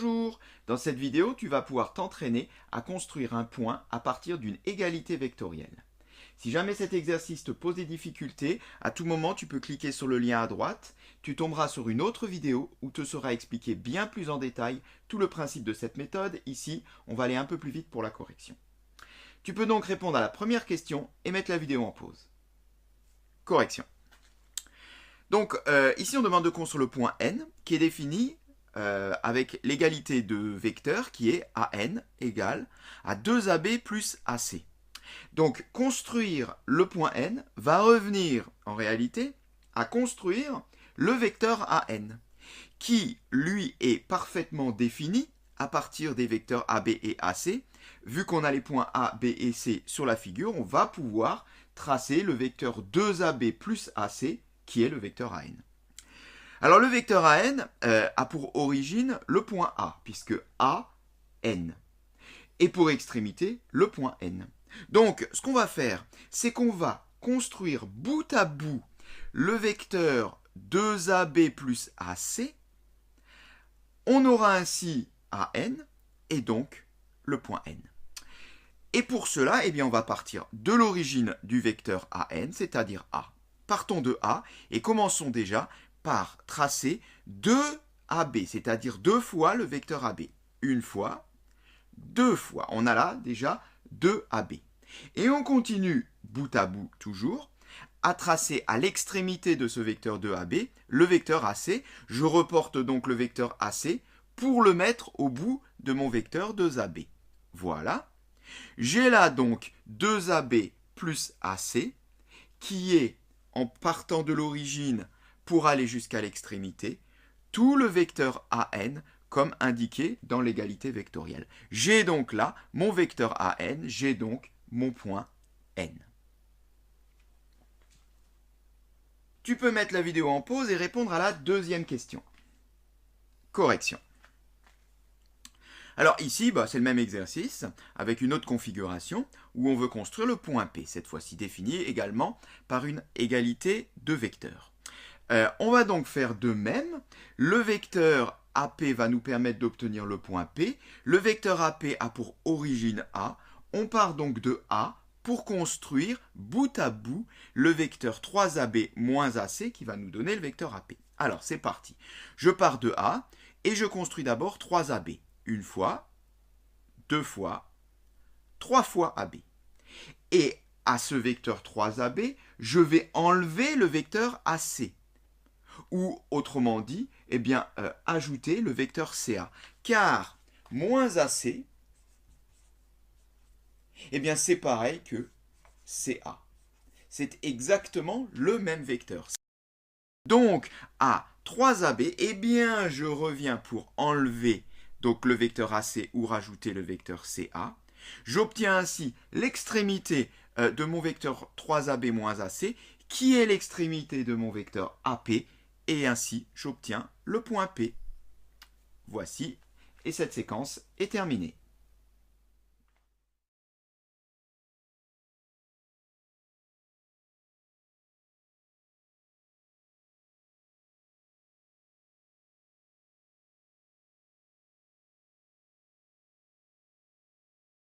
Bonjour! Dans cette vidéo, tu vas pouvoir t'entraîner à construire un point à partir d'une égalité vectorielle. Si jamais cet exercice te pose des difficultés, à tout moment tu peux cliquer sur le lien à droite, tu tomberas sur une autre vidéo où te sera expliqué bien plus en détail tout le principe de cette méthode. Ici, on va aller un peu plus vite pour la correction. Tu peux donc répondre à la première question et mettre la vidéo en pause. Correction. Donc ici on demande de construire le point n qui est défini avec l'égalité de vecteurs qui est AN égale à 2AB plus AC. Donc construire le point n va revenir en réalité à construire le vecteur AN qui lui est parfaitement défini à partir des vecteurs AB et AC. Vu qu'on a les points A, B et C sur la figure, on va pouvoir tracer le vecteur 2AB plus AC qui est le vecteur AN. Alors le vecteur AN a pour origine le point A, puisque A, N. Et pour extrémité, le point N. Donc ce qu'on va faire, c'est qu'on va construire bout à bout le vecteur 2AB plus AC. On aura ainsi AN et donc le point N. Et pour cela, eh bien, on va partir de l'origine du vecteur AN, c'est-à-dire A. Partons de A et commençons déjà par tracer 2AB, c'est-à-dire 2 fois le vecteur AB. Une fois, 2 fois. On a là déjà 2AB. Et on continue bout à bout toujours à tracer à l'extrémité de ce vecteur 2AB le vecteur AC. Je reporte donc le vecteur AC pour le mettre au bout de mon vecteur 2AB. Voilà. J'ai là donc 2AB plus AC qui est, en partant de l'origine pour aller jusqu'à l'extrémité, tout le vecteur AN comme indiqué dans l'égalité vectorielle. J'ai donc là mon vecteur AN, j'ai donc mon point N. Tu peux mettre la vidéo en pause et répondre à la deuxième question. Correction. Alors ici, c'est le même exercice avec une autre configuration où on veut construire le point P, cette fois-ci défini également par une égalité de vecteurs. On va donc faire de même. Le vecteur AP va nous permettre d'obtenir le point P. Le vecteur AP a pour origine A. On part donc de A pour construire bout à bout le vecteur 3AB moins AC qui va nous donner le vecteur AP. Alors c'est parti. Je pars de A et je construis d'abord 3AB. Une fois, 2 fois, 3 fois AB. Et à ce vecteur 3AB, je vais enlever le vecteur AC. Ou autrement dit, eh bien, ajouter le vecteur CA. Car moins AC, eh bien, c'est pareil que CA. C'est exactement le même vecteur. Donc, à 3AB, eh bien, je reviens pour enlever donc le vecteur AC ou rajouter le vecteur CA. J'obtiens ainsi l'extrémité de mon vecteur 3AB moins AC, qui est l'extrémité de mon vecteur AP, et ainsi j'obtiens le point P. Voici, et cette séquence est terminée.